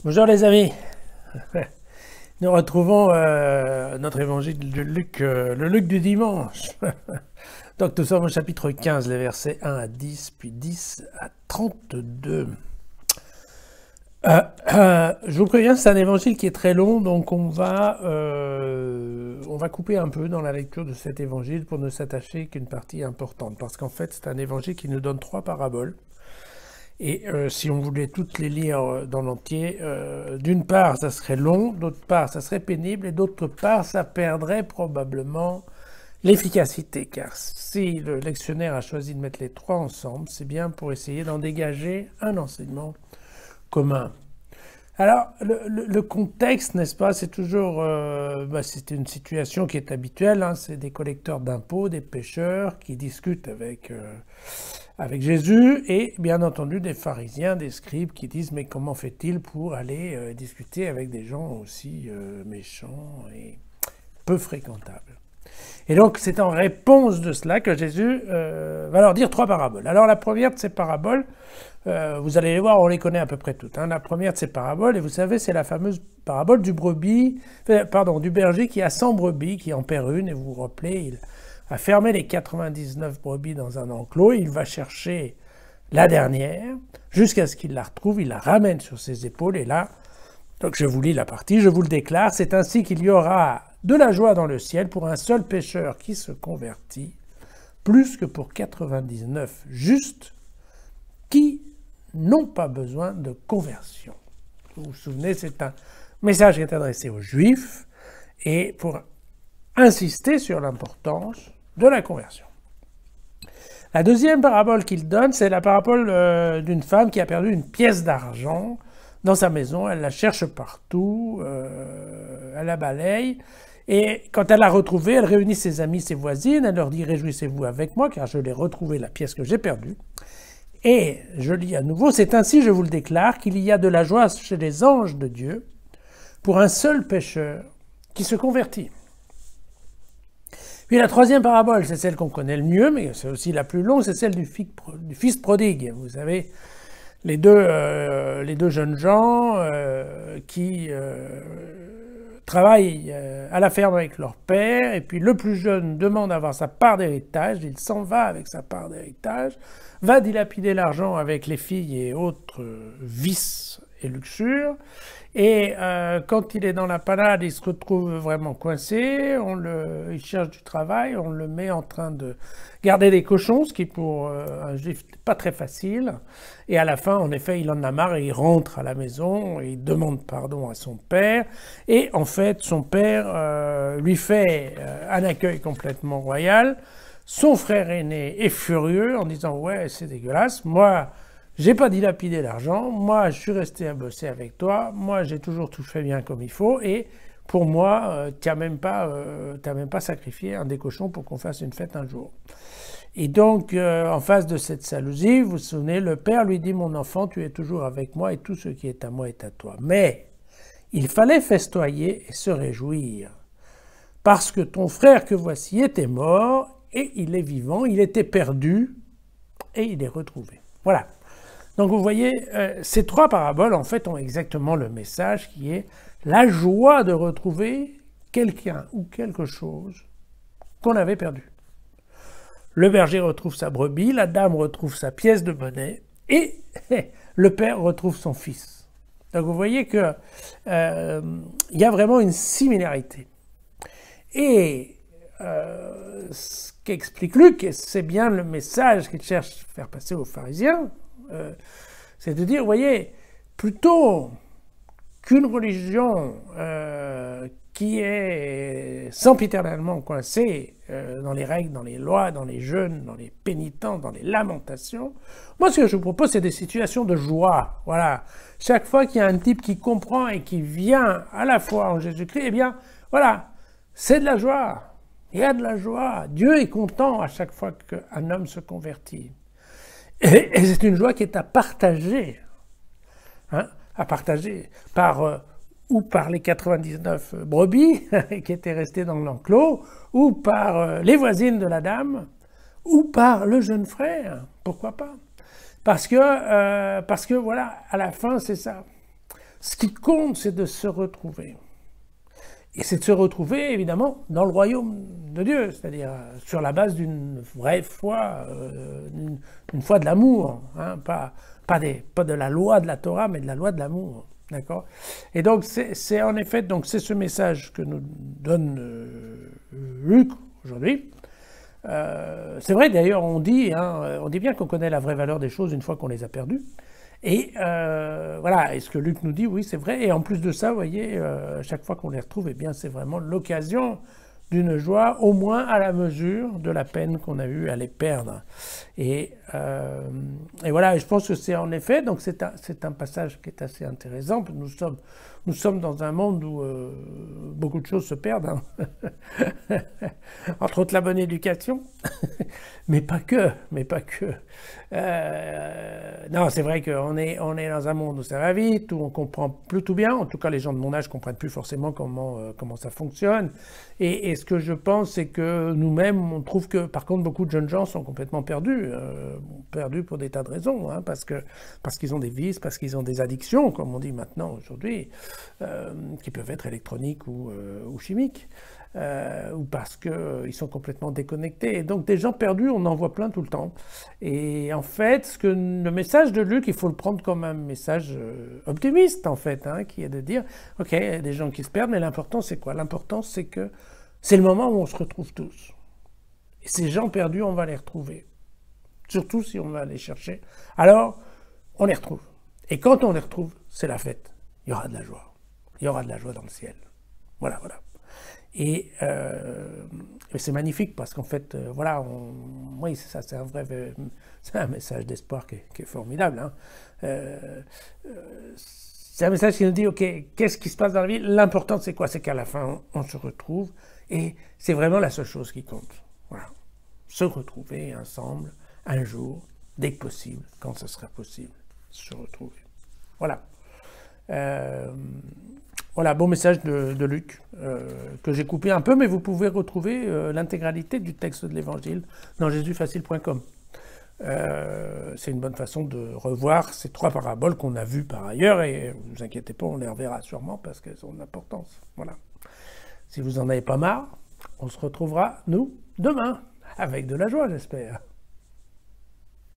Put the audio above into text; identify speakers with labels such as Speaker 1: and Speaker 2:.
Speaker 1: Bonjour les amis, nous retrouvons notre évangile de Luc, le Luc du dimanche. Donc nous sommes au chapitre 15, les versets 1 à 10, puis 10 à 32. Je vous préviens, c'est un évangile qui est très long, donc on va couper un peu dans la lecture de cet évangile pour ne s'attacher qu'une partie importante, parce qu'en fait c'est un évangile qui nous donne 3 paraboles. Et si on voulait toutes les lire dans l'entier, d'une part, ça serait long, d'autre part, ça serait pénible, et d'autre part, ça perdrait probablement l'efficacité. Car si le lectionnaire a choisi de mettre les 3 ensemble, c'est bien pour essayer d'en dégager un enseignement commun. Alors, le contexte, n'est-ce pas, c'est toujours, c'est une situation qui est habituelle, hein, c'est des collecteurs d'impôts, des pêcheurs qui discutent avec Jésus, et bien entendu des pharisiens, des scribes qui disent « mais comment fait-il pour aller discuter avec des gens aussi méchants et peu fréquentables ?» Et donc c'est en réponse de cela que Jésus va leur dire 3 paraboles. Alors la première de ces paraboles, vous allez les voir, on les connaît à peu près toutes. Hein. La première de ces paraboles, et vous savez, c'est la fameuse parabole du berger qui a 100 brebis, qui en perd une, et vous vous rappelez, il a fermé les 99 brebis dans un enclos, il va chercher la dernière, jusqu'à ce qu'il la retrouve, il la ramène sur ses épaules, et là, donc je vous lis la partie, je vous le déclare, c'est ainsi qu'il y aura de la joie dans le ciel pour un seul pécheur qui se convertit, plus que pour 99 justes qui n'ont pas besoin de conversion. Vous vous souvenez, c'est un message qui est adressé aux Juifs, et pour insister sur l'importance de la conversion. La deuxième parabole qu'il donne, c'est la parabole d'une femme qui a perdu une pièce d'argent dans sa maison. Elle la cherche partout, elle la balaye, et quand elle l'a retrouvée, elle réunit ses amis, ses voisines, elle leur dit « Réjouissez-vous avec moi, car je l'ai retrouvée, la pièce que j'ai perdue. » Et je lis à nouveau « C'est ainsi, je vous le déclare, qu'il y a de la joie chez les anges de Dieu pour un seul pécheur qui se convertit. » Puis la troisième parabole, c'est celle qu'on connaît le mieux, mais c'est aussi la plus longue, c'est celle du fils prodigue. Vous savez, les deux jeunes gens qui travaillent à la ferme avec leur père, et puis le plus jeune demande à avoir sa part d'héritage, il s'en va avec sa part d'héritage, va dilapider l'argent avec les filles et autres vices et luxures, et quand il est dans la panade, il se retrouve vraiment coincé, il cherche du travail, on le met en train de garder des cochons, ce qui pour un juif n'est pas très facile, et à la fin, en effet, il en a marre et il rentre à la maison, et il demande pardon à son père, et en fait, son père lui fait un accueil complètement royal. Son frère aîné est furieux en disant « ouais, c'est dégueulasse, moi, j'ai pas dilapidé l'argent, moi je suis resté à bosser avec toi, moi j'ai toujours tout fait bien comme il faut, et pour moi, t'as même pas sacrifié un des cochons pour qu'on fasse une fête un jour. » Et donc, en face de cette jalousie, vous vous souvenez, le père lui dit « Mon enfant, tu es toujours avec moi et tout ce qui est à moi est à toi. » Mais il fallait festoyer et se réjouir, parce que ton frère que voici était mort, et il est vivant, il était perdu, et il est retrouvé. Voilà. Donc vous voyez, ces 3 paraboles, en fait, ont exactement le message qui est la joie de retrouver quelqu'un ou quelque chose qu'on avait perdu. Le berger retrouve sa brebis, la dame retrouve sa pièce de monnaie, et le père retrouve son fils. Donc vous voyez qu'il y a vraiment une similarité. Et ce qu'explique Luc, et c'est bien le message qu'il cherche à faire passer aux pharisiens, c'est de dire, vous voyez, plutôt qu'une religion qui est sempiternellement coincée dans les règles, dans les lois, dans les jeûnes, dans les pénitences, dans les lamentations, moi ce que je vous propose, c'est des situations de joie. Voilà. Chaque fois qu'il y a un type qui comprend et qui vient à la foi en Jésus-Christ, eh bien, voilà, c'est de la joie. Il y a de la joie. Dieu est content à chaque fois qu'un homme se convertit. Et c'est une joie qui est à partager, hein, à partager ou par les 99 brebis qui étaient restées dans l'enclos, ou par les voisines de la dame, ou par le jeune frère, pourquoi pas? Parce que voilà, à la fin, c'est ça. Ce qui compte, c'est de se retrouver. Et c'est de se retrouver, évidemment, dans le royaume de Dieu, c'est-à-dire sur la base d'une vraie foi, d'une foi de l'amour, hein, pas de la loi de la Torah, mais de la loi de l'amour. D'accord? Et donc, c'est en effet, donc c'est ce message que nous donne Luc aujourd'hui. C'est vrai, d'ailleurs, on dit bien qu'on connaît la vraie valeur des choses une fois qu'on les a perdues. Et voilà, et ce que Luc nous dit, oui, c'est vrai. Et en plus de ça, vous voyez, chaque fois qu'on les retrouve, eh bien, c'est vraiment l'occasion d'une joie, au moins à la mesure de la peine qu'on a eue à les perdre. Et voilà, et je pense que c'est en effet, donc c'est un passage qui est assez intéressant. Nous sommes dans un monde où beaucoup de choses se perdent, hein. Entre autres la bonne éducation, mais pas que. Non, c'est vrai qu'on est dans un monde où ça va vite, où on comprend plus tout bien. En tout cas, les gens de mon âge ne comprennent plus forcément comment ça fonctionne. Et ce que je pense, c'est que nous-mêmes, on trouve que, par contre, beaucoup de jeunes gens sont complètement perdus pour des tas de raisons, hein, parce qu'ils ont des vices, parce qu'ils ont des addictions, comme on dit maintenant aujourd'hui, qui peuvent être électroniques ou chimiques. Ou parce qu'ils sont complètement déconnectés. Et donc des gens perdus, on en voit plein tout le temps. Et en fait, le message de Luc, il faut le prendre comme un message optimiste, en fait, hein, qui est de dire, ok, il y a des gens qui se perdent, mais l'important c'est quoi? L'important c'est que c'est le moment où on se retrouve tous. Et ces gens perdus, on va les retrouver. Surtout si on va les chercher. Alors, on les retrouve. Et quand on les retrouve, c'est la fête. Il y aura de la joie. Il y aura de la joie dans le ciel. Voilà. Et c'est magnifique parce qu'en fait, voilà, oui, c'est ça, c'est un message d'espoir qui est formidable, hein. C'est un message qui nous dit, ok, qu'est-ce qui se passe dans la vie? L'important, c'est quoi? C'est qu'à la fin, on se retrouve, et c'est vraiment la seule chose qui compte. Voilà, se retrouver ensemble un jour, dès que possible, quand ce sera possible, se retrouver. Voilà. Voilà, beau message de Luc, que j'ai coupé un peu, mais vous pouvez retrouver l'intégralité du texte de l'Évangile dans jésusfacile.com. C'est une bonne façon de revoir ces 3 paraboles qu'on a vues par ailleurs, et ne vous inquiétez pas, on les reverra sûrement parce qu'elles ont de l'importance. Voilà. Si vous en avez pas marre, on se retrouvera, nous, demain, avec de la joie, j'espère.